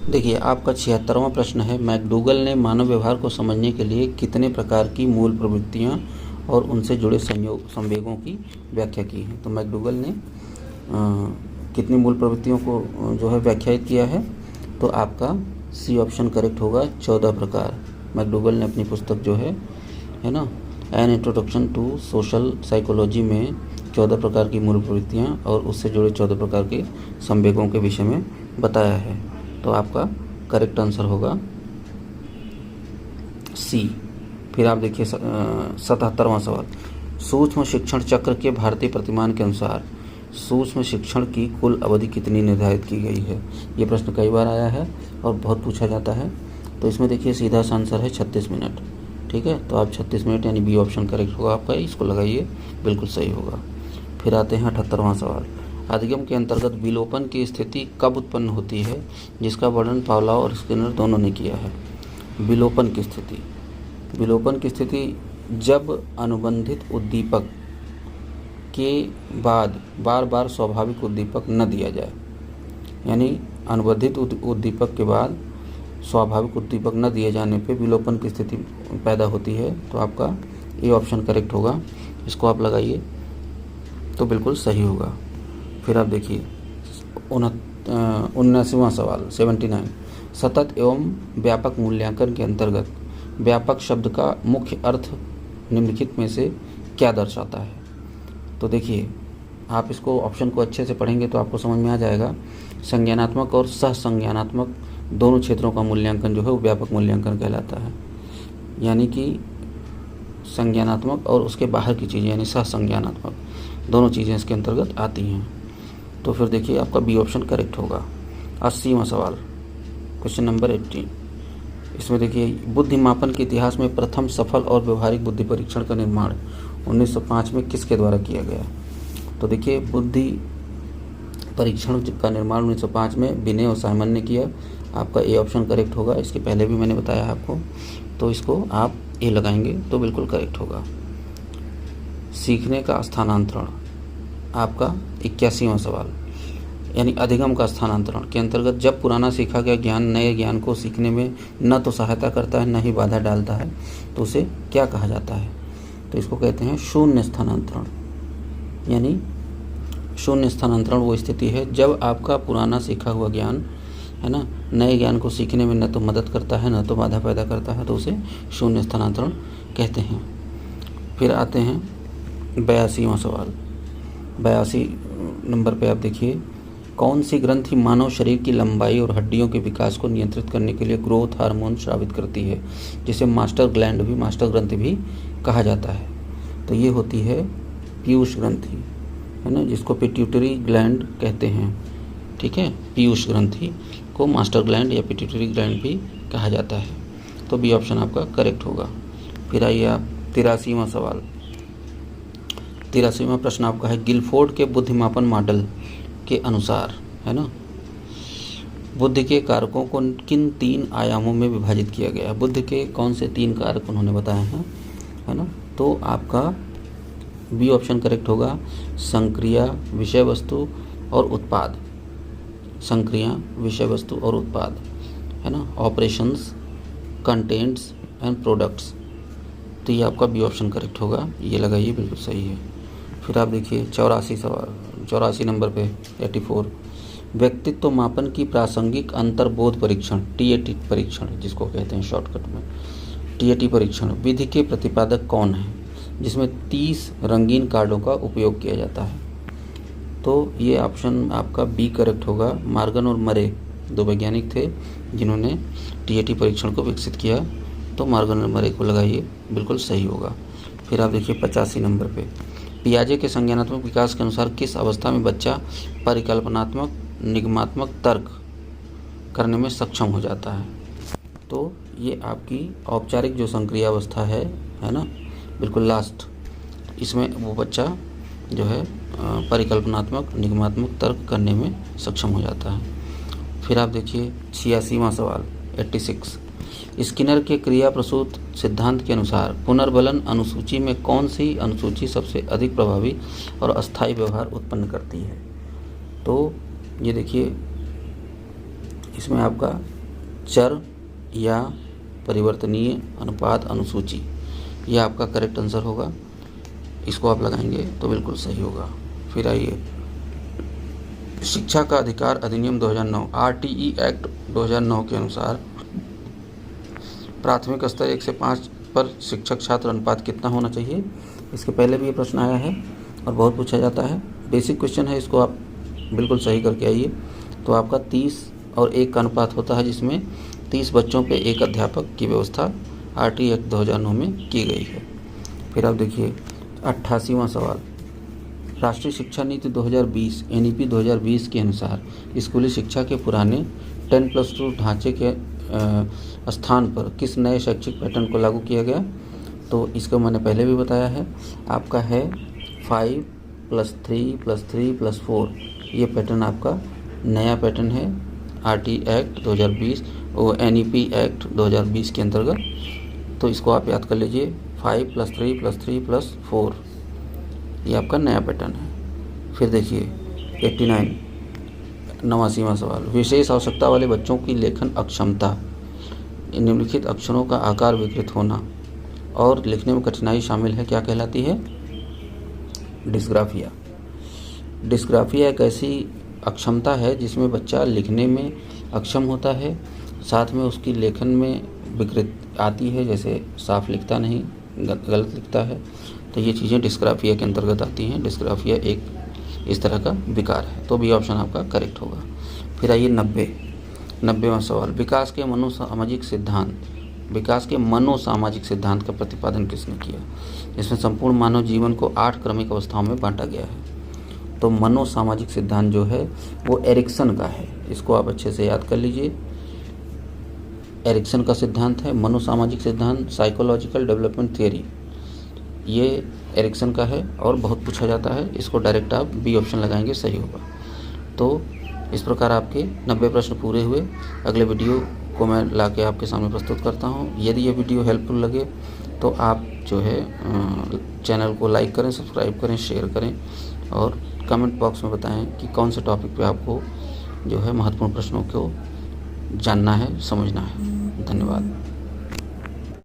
देखिए आपका 76वां प्रश्न है, मैकडूगल ने मानव व्यवहार को समझने के लिए कितने प्रकार की मूल प्रवृत्तियाँ और उनसे जुड़े संवेगों की व्याख्या की है। तो मैकडूगल ने कितनी मूल प्रवृत्तियों को जो है व्याख्यायित किया है, तो आपका सी ऑप्शन करेक्ट होगा, 14 प्रकार। मैकडूगल ने अपनी पुस्तक जो है ना, an introduction to social psychology में 14 प्रकार की मूल प्रवृत्तियाँ और उससे जुड़े 14 प्रकार के संवेगों के विषय में बताया है। तो आपका करेक्ट आंसर होगा सी। फिर आप देखिए 77वां सवाल, सूक्ष्म शिक्षण चक्र के भारतीय प्रतिमान के अनुसार सूक्ष्म शिक्षण की कुल अवधि कितनी निर्धारित की गई है। ये प्रश्न कई बार आया है और बहुत पूछा जाता है। तो इसमें देखिए सीधा सा आंसर है 36 मिनट। ठीक है, तो आप 36 मिनट यानी बी ऑप्शन करेक्ट होगा आपका, इसको लगाइए, बिल्कुल सही होगा। फिर आते हैं 78वां सवाल, अधिगम के अंतर्गत विलोपन की स्थिति कब उत्पन्न होती है, जिसका वर्णन पावलोव और स्किनर दोनों ने किया है। विलोपन की स्थिति जब अनुबंधित उद्दीपक के बाद बार बार स्वाभाविक उद्दीपक न दिया जाए, यानी अनुबंधित उद्दीपक के बाद स्वाभाविक उद्दीपक न दिए जाने पे विलोपन की स्थिति पैदा होती है। तो आपका ए ऑप्शन करेक्ट होगा, इसको आप लगाइए तो बिल्कुल सही होगा। फिर आप देखिए 79वां सवाल 79, सतत एवं व्यापक मूल्यांकन के अंतर्गत व्यापक शब्द का मुख्य अर्थ निम्नलिखित में से क्या दर्शाता है। तो देखिए आप इसको ऑप्शन को अच्छे से पढ़ेंगे तो आपको समझ में आ जाएगा। संज्ञानात्मक और सहसंज्ञानात्मक दोनों क्षेत्रों का मूल्यांकन जो है वो व्यापक मूल्यांकन कहलाता है, यानी कि संज्ञानात्मक और उसके बाहर की चीज़ें यानी सहसंज्ञानात्मक दोनों चीज़ें इसके अंतर्गत आती हैं। तो फिर देखिए आपका बी ऑप्शन करेक्ट होगा। 80वां सवाल क्वेश्चन नंबर 18, इसमें देखिए बुद्धिमापन के इतिहास में प्रथम सफल और व्यवहारिक बुद्धि परीक्षण का निर्माण 1905 में किसके द्वारा किया गया। तो देखिए बुद्धि परीक्षण का निर्माण 1905 में विनय और साइमन ने किया। आपका ए ऑप्शन करेक्ट होगा, इसके पहले भी मैंने बताया आपको, तो इसको आप ए लगाएंगे तो बिल्कुल करेक्ट होगा। सीखने का स्थानांतरण आपका 81वां सवाल, यानी अधिगम का स्थानांतरण के अंतर्गत जब पुराना सीखा गया ज्ञान नए ज्ञान को सीखने में न तो सहायता करता है न ही बाधा डालता है, तो उसे क्या कहा जाता है। तो इसको कहते हैं शून्य स्थानांतरण। यानी शून्य स्थानांतरण वो स्थिति है जब आपका पुराना सीखा हुआ ज्ञान है ना नए ज्ञान को सीखने में न तो मदद करता है न तो बाधा पैदा करता है, तो उसे शून्य स्थानांतरण कहते हैं। फिर आते हैं 82वां सवाल, 82 नंबर पे आप देखिए, कौन सी ग्रंथि मानव शरीर की लंबाई और हड्डियों के विकास को नियंत्रित करने के लिए ग्रोथ हार्मोन स्रावित करती है, जिसे मास्टर ग्रंथि भी कहा जाता है। तो ये होती है पीयूष ग्रंथि, है ना, जिसको पिट्यूटरी ग्लैंड कहते हैं। ठीक है, पीयूष ग्रंथि को मास्टर ग्लैंड या पिट्यूटरी ग्लैंड भी कहा जाता है। तो बी ऑप्शन आपका करेक्ट होगा। फिर आइए आप 83वां सवाल, 83वां प्रश्न आपका है, गिलफोर्ड के बुद्धिमापन मॉडल के अनुसार है ना बुद्धि के कारकों को किन 3 आयामों में विभाजित किया गया। बुद्धि के कौन से 3 कारक उन्होंने बताए हैं, है ना। तो आपका बी ऑप्शन करेक्ट होगा, संक्रिया, विषय वस्तु और उत्पाद। संक्रिया, विषय वस्तु और उत्पाद, है ना, ऑपरेशंस, कंटेंट्स एंड प्रोडक्ट्स। तो ये आपका बी ऑप्शन करेक्ट होगा, ये लगाइए, बिल्कुल सही है। फिर आप देखिए 84 नंबर पे 84, व्यक्तित्व मापन की प्रासंगिक अंतर्बोध परीक्षण TAT परीक्षण जिसको कहते हैं शॉर्टकट में TAT परीक्षण विधि के प्रतिपादक कौन है, जिसमें 30 रंगीन कार्डों का उपयोग किया जाता है। तो ये ऑप्शन आपका बी करेक्ट होगा। मार्गन और मरे 2 वैज्ञानिक थे जिन्होंने TAT परीक्षण को विकसित किया, तो मार्गन और मरे को लगाइए, बिल्कुल सही होगा। फिर आप देखिए 85 नंबर पे, पियाजे के संज्ञानात्मक विकास के अनुसार किस अवस्था में बच्चा परिकल्पनात्मक निगमात्मक तर्क करने में सक्षम हो जाता है। तो ये आपकी औपचारिक जो संक्रिय अवस्था है ना, बिल्कुल लास्ट, इसमें वो बच्चा जो है परिकल्पनात्मक निगमात्मक तर्क करने में सक्षम हो जाता है। फिर आप देखिए 86वां सवाल 86, स्किनर के क्रिया प्रसूत सिद्धांत के अनुसार पुनर्बलन अनुसूची में कौन सी अनुसूची सबसे अधिक प्रभावी और अस्थायी व्यवहार उत्पन्न करती है। तो ये देखिए इसमें आपका चर या परिवर्तनीय अनुपात अनुसूची, यह आपका करेक्ट आंसर होगा। इसको आप लगाएंगे तो बिल्कुल सही होगा। फिर आइए, शिक्षा का अधिकार अधिनियम 2009 RTE एक्ट 2009 के अनुसार प्राथमिक स्तर 1 से 5 पर शिक्षक छात्र अनुपात कितना होना चाहिए। इसके पहले भी ये प्रश्न आया है और बहुत पूछा जाता है। बेसिक क्वेश्चन है, इसको आप बिल्कुल सही करके आइए। तो आपका 30 और 1 का अनुपात होता है, जिसमें 30 बच्चों पे 1 अध्यापक की व्यवस्था RTE एक्ट 2009 में की गई है। फिर आप देखिए 88वां सवाल, राष्ट्रीय शिक्षा नीति 2020 NEP 2020 के अनुसार स्कूली शिक्षा के पुराने 10+2 ढांचे के स्थान पर किस नए शैक्षिक पैटर्न को लागू किया गया। तो इसको मैंने पहले भी बताया है, आपका है 5+3+3+4, ये पैटर्न आपका नया पैटर्न है RTE एक्ट 2020 और NEP एक्ट 2020 के अंतर्गत। तो इसको आप याद कर लीजिए, 5+3+3+4, ये आपका नया पैटर्न है। फिर देखिए 89वां सवाल, विशेष आवश्यकता वाले बच्चों की लेखन अक्षमता, निम्नलिखित अक्षरों का आकार विकृत होना और लिखने में कठिनाई शामिल है, क्या कहलाती है। डिस्ग्राफिया। डिस्ग्राफिया एक ऐसी अक्षमता है जिसमें बच्चा लिखने में अक्षम होता है, साथ में उसकी लेखन में विकृत आती है, जैसे साफ लिखता नहीं, गलत लिखता है। तो ये चीज़ें डिस्ग्राफिया के अंतर्गत आती हैं। डिस्ग्राफिया एक इस तरह का विकार है, तो भी ऑप्शन आपका करेक्ट होगा। फिर आइए 90वां सवाल, विकास के मनोसामाजिक सिद्धांत का प्रतिपादन किसने किया। इसमें संपूर्ण मानव जीवन को 8 क्रमिक अवस्थाओं में बांटा गया है। तो मनोसामाजिक सिद्धांत जो है वो एरिक्सन का है, इसको आप अच्छे से याद कर लीजिए। एरिक्सन का सिद्धांत है मनोसामाजिक सिद्धांत, साइकोलॉजिकल डेवलपमेंट थियरी, ये एरिक्सन का है और बहुत पूछा जाता है। इसको डायरेक्ट आप बी ऑप्शन लगाएंगे, सही होगा। तो इस प्रकार आपके 90 प्रश्न पूरे हुए। अगले वीडियो को मैं लाके आपके सामने प्रस्तुत करता हूँ। यदि ये वीडियो हेल्पफुल लगे तो आप जो है चैनल को लाइक करें, सब्सक्राइब करें, शेयर करें और कमेंट बॉक्स में बताएं कि कौन से टॉपिक पे आपको जो है महत्वपूर्ण प्रश्नों को जानना है, समझना है। धन्यवाद।